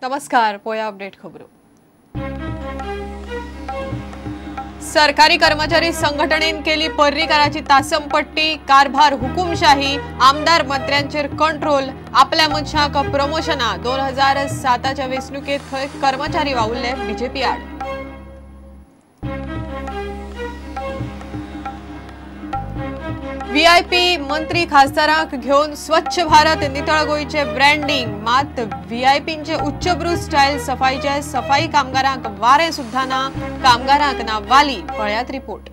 नमस्कार, पोया अपडेट खबरो. सरकारी कर्मचारी संघटनेन केली पर्रीकाराची तासमपट्टी, कारभार हुकुमशाही, आमदार मंत्र्यांचेर कंट्रोल, आपल्या मनशाक प्रमोशना. 2007च्या वेंचणुकेत खंय कर्मचारी वावुरले बीजेपी आड. व्हीआयपी मंत्री खासदारांक घेऊन स्वच्छ भारत नितळ गोयचे ब्रँडिंग. मात व्हीआयपींचे उच्चभ्रू स्टाईल सफाईचे सफाई कामगारांक वारे सुद्धा ना, कामगारांक ना वाली. पळयात रिपोर्ट.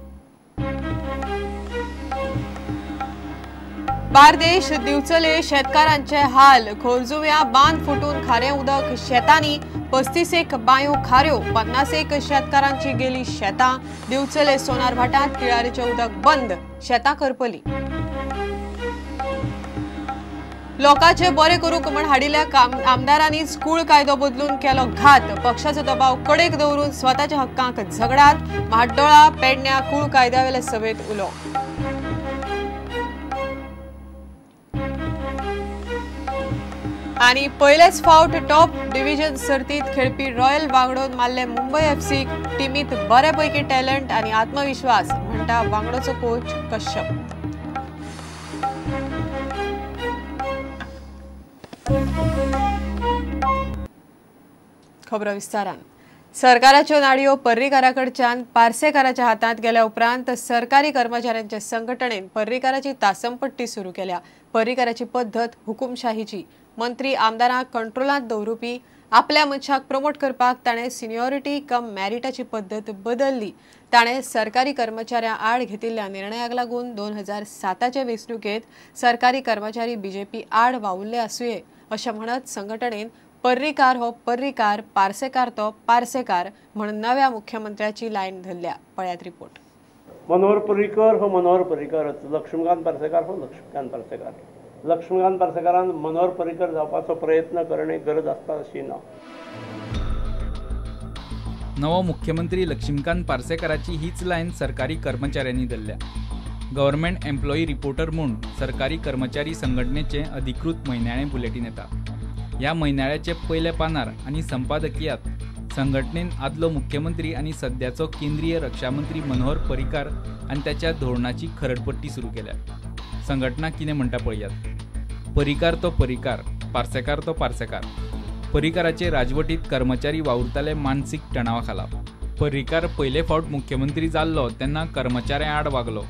बार्देश दिवचले शेतकारांचे हाल. खोलजुव्या बांद फुटून खारे उदक शेतांनी. 35 बायो खाऱ्यो, 50 शेतकारांची गेली शेतां. दिवचले सोनार भाटात किळारीचे उदक बंद, शेतां करपली. लोकांचे बरे करूक म्हण हाडिल्ल्या आमदारांनी स्कूल कायदो बदलून केलो घात. पक्षाचो दबाव कडेक दवरून स्वताच्या हक्कांक झगडात. म्हाड्डोळा पेडण्या कूळ कायद्यावेले सभेत उलो. आणि पहिलेच फावट टॉप डिव्हिजन सर्तीत खेळपी रॉयल वांगडोन मारले मुंबई एफसी. टीमीत बऱ्यापैकी टॅलेंट आणि आत्मविश्वास, म्हणटा वांगडोचो कोच कश्यप. खबर विस्तारान. सरकाराच्यो नाडयो पर्रीकाराकडच्यान पार्सेकाराच्या हातांत गेल्या उपरांत सरकारी कर्मचाऱ्यांच्या संघटनेन पर्रीकाराची तासमपट्टी सुरू केल्या. पर्रीकाराची पद्धत हुकुमशाहीची. मंत्री आमदारांक कंट्रोलांत दवरुपी, आपल्या मनशाक प्रमोट करपाक ताणें सिनियरिटी कम मॅरिटाची पद्धत बदलली. ताणें सरकारी कर्मचाऱ्यां आड घेतिल्ल्या निर्णयाक लागून 2007च्या वेंचणुकेत सरकारी कर्मचारी बीजेपी आड वावुरले आसुये अशें म्हणत संघटनेन पर्रीकार हो पर्रीकार, पार्सेकार तो पार्सेकार म्हणून नव्या मुख्यमंत्र्याची लायन धरल्या. पळयात रिपोर्ट. मनोहर पर्रीकर हो मनोहर पर्रीकार, लक्ष्मीकांत पार्सेकार हो लक्ष्मीकांत पार्सेकार. लक्ष्मीकांत पार्सेकारान मनोहर पर्रीकर जावपाचो प्रयत्न करणे गरज आसता अशी ना. नवो मुख्यमंत्री लक्ष्मीकांत पार्सेकाराची हीच लायन सरकारी कर्मचाऱ्यांनी धरल्या. गव्हर्नमेंट एम्प्लॉई रिपोर्टर म्हूण सरकारी कर्मचारी संघटनेचे अधिकृत म्हयन्याळे बुलेटिन येता. ह्या म्हयन्याळ्याचे पयल्या पानार आनी संपादकीयात संघटनेन आदलो मुख्यमंत्री आनी सध्याचो केंद्रीय रक्षा मंत्री मनोहर पर्रीकार आनी त्याच्या धोरणाची खरडपट्टी सुरू केल्या. संघटना कितें म्हणटा पळयात. पर्रीकार तो पर्रीकार, पार्सेकार तो पार्सेकार. पर्रीकाराचे राजवटीत कर्मचारी वावुरताले मानसीक तणावा खाला. पर्रीकार पयले फावट मुख्यमंत्री जाल्लो तेन्ना कर्मचाऱ्यां आड वागलो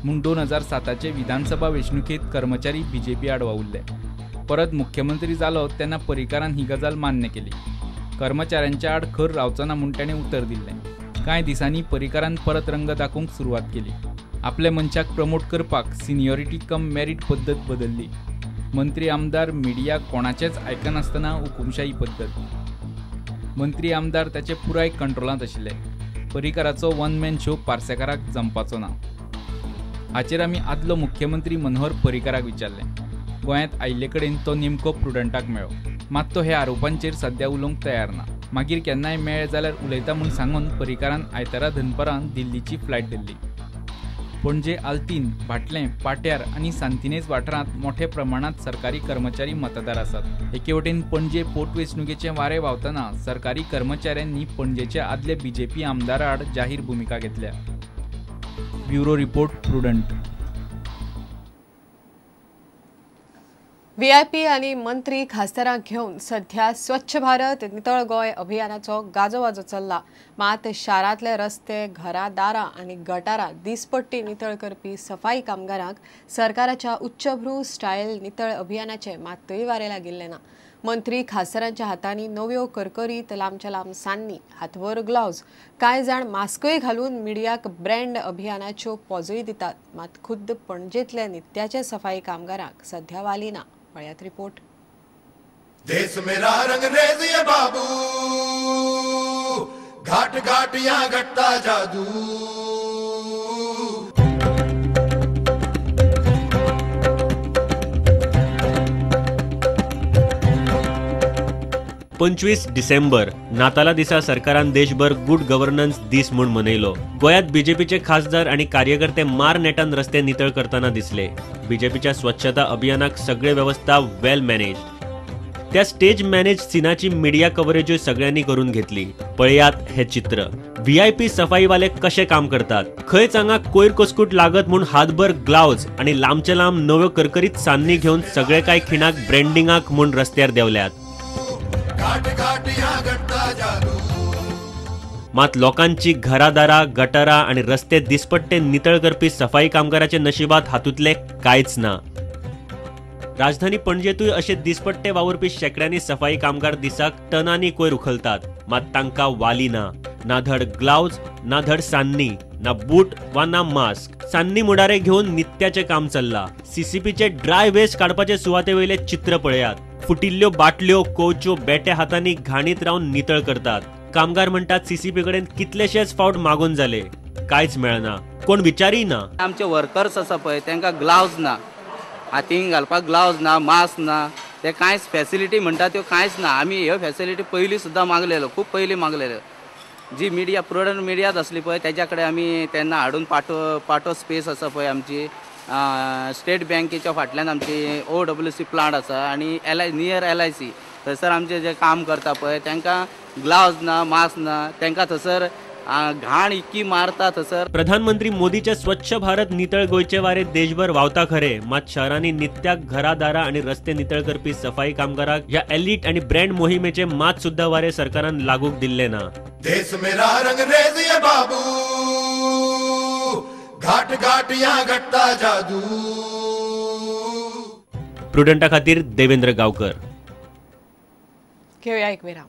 म्हूण 2007चे विधानसभा वेंचणुकेत कर्मचारी बीजेपी आड वावुरले. परत मुख्यमंत्री जालो तेन्ना पर्रीकारान ही गजाल मान्य केली. कर्मचाऱ्यांच्या आड खर रावचो ना म्हूण ताणें उतर दिल्लें. कांय दिसांनी पर्रीकारान परत रंग दाखोवंक सुरवात केली. आपल्या मनशाक प्रमोट करपाक सिनियरिटी कम मेरिट पद्धत बदलली. मंत्री आमदार मिडिया कोणाचेच आयकनासतना हुकुमशाही पद्धत. मंत्री आमदार त्याचे पुराय कंट्रोलांत आशिल्ले. पर्रीकाराचो वन मॅन शो पार्सेकाराक जमपाचो ना. हाचेर आमी आदलो मुख्यमंत्री मनोहर पर्रीकाराक विचारलें. गोंयांत आयिल्ले कडेन तो नेमको प्रुडंटाक मेळ्ळो. मात तो ह्या आरोपांचेर सध्या उलोवंक तयार ना. मागीर केन्नाय मेळ्ळे जाल्यार उलयता म्हूण सांगून पर्रीकारान आयतारा दनपारां दिल्लीची फ्लायट धरली. पणजे, आल्तीन, भाटलें, पाट्यार आनी सांतिनेज वाठारांत मोठ्या प्रमाणात सरकारी कर्मचारी मतदार आसात. एके वटेन पणजे पोटवेंचणुकेचें वारें व्हांवतना सरकारी कर्मचाऱ्यांनी पणजेच्या आदले बीजेपी आमदारा आड जाहीर भुमिका घेतल्या. Bureau report, prudent. व्हीआयपी आणि मंत्री खासदारांक घेऊन सध्या स्वच्छ भारत नितळ गोय अभियानाचो गाजोवाजो चल्ला. मात शारांतले रस्ते, घरां, दारां आनी गटारां दिसपट्टी नितळ करपी सफाई कामगारांक सरकाराच्या उच्चभ्रू स्टायल नितळ अभियानाचे मातय वारे लागिल्ले ना. मंत्री खासदारांच्या हातांनी नव्यो करकरीत लांबच्या लांब सान्नी, हातभर ग्लोव्ज, कांय जाण मास्कय घालून मिडियाक ब्रँड अभियानाच्यो पोजय दितात. मात खुद्द पणजेंतल्या नित्याचे सफाई कामगारांक सध्या वाली ना. पळयात रिपोर्ट. देश मेरा रंगरेज ये बाबू, घाट घाट यहाँ घटता जादू. 25 डिसेंबर नाताला दिसा सरकारान देशभर गुड गव्हर्नन्स दीस म्हणून मनयलो. गोयात बीजेपीचे खासदार आणि कार्यकर्ते मार नेटान रस्ते नितळ करताना दिसले. बीजेपीच्या स्वच्छता अभियानाक सगळे व्यवस्था वेल मॅनेज्ड. त्या स्टेज मॅनेज सीनाची मीडिया कव्हरेज सगळ्यांनी करून घेतली. पळयात हे चित्र. VIP सफाईवाले कसे काम करतात. खंयच हांगा कोयर कोसकूट लागत म्हूण हातभर ग्लाव्ज आणि लांबचे लांब नव्यो करकरीत सान्नी घेवन सगळे काय खिणाक ब्रँडिंगाक म्हूण रस्त्यार देवल्यात. मात लोकांची घरादारा, गटारा आणि रस्ते दिसपट्टे नितळ करपी सफाई कामगाराचे नशिबात हातूंतले कांयच ना. राजधानी पणजेतूय असे दिसपट्टे वावरपी शेकड्यांनी सफाई कामगार दिसाक टनांनी कोयर उखलतात. मात तांकां वाली ना. ना धड ग्लाव्ज, ना धड सान्नी, ना बूट वा ना मास्क. सान्नी मुडारे घेऊन नित्याचे काम चल्ला. CCPचे ड्राय वेस्ट काडपाचे सुवातेवयले चित्र पळयात. फुटिल्ल्यो बाटल्यो, कोवच्यो बेट्या हातांनी घाणीत रावन नितळ करतात. कामगार म्हणतात CCP कडेन कितलेशेच फावट मागून जाले, कांयच मेळना. कोण विचारी ना. आमचे वर्कर्स आसा पळय तांकां ग्लाव्ज ना, हातींक घालपाक ग्लाव्ज ना, मास्क ना, ते कांयच फॅसिलिटी म्हणटा त्यो कांयच ना. आमी ह्यो फॅसिलिटी पयलीं सुद्दां मागलेलो, खूब पयलीं मागलेलो. जी मिडिया प्रोडक्ट मिडियात आसली पळय त्याच्या कडेन आमी तेन्ना हाडून पाटो स्पेस आसा पळय आमची स्टेट बँकेच्या फाटल्यान आमची OWC प्लांट आसा आणि नियर LIC थंयसर आमचे जे काम करता पळय तांकां ग्लाव्ज ना, मास्क ना, तांकां थंयसर घाण इतकी मारता थंयसर. प्रधानमंत्री मोदीचे स्वच्छ भारत नितळ गोंयचे वारे देशभर वावता खरे. मात शहरांनी नित्याक घरादारा आणि रस्ते नितळ करपी सफाई कामगाराक ह्या एलिट आणि ब्रँड मोहिमेचे मात सुद्धा वारे सरकारान लागूक दिल्ले ना. देश मेरा रंगरेज ये बाबू, घाट घाट यहाँ घटता जादू. प्रुडंटा खातीर देवेंद्र गावकर. घेऊया एक विराम.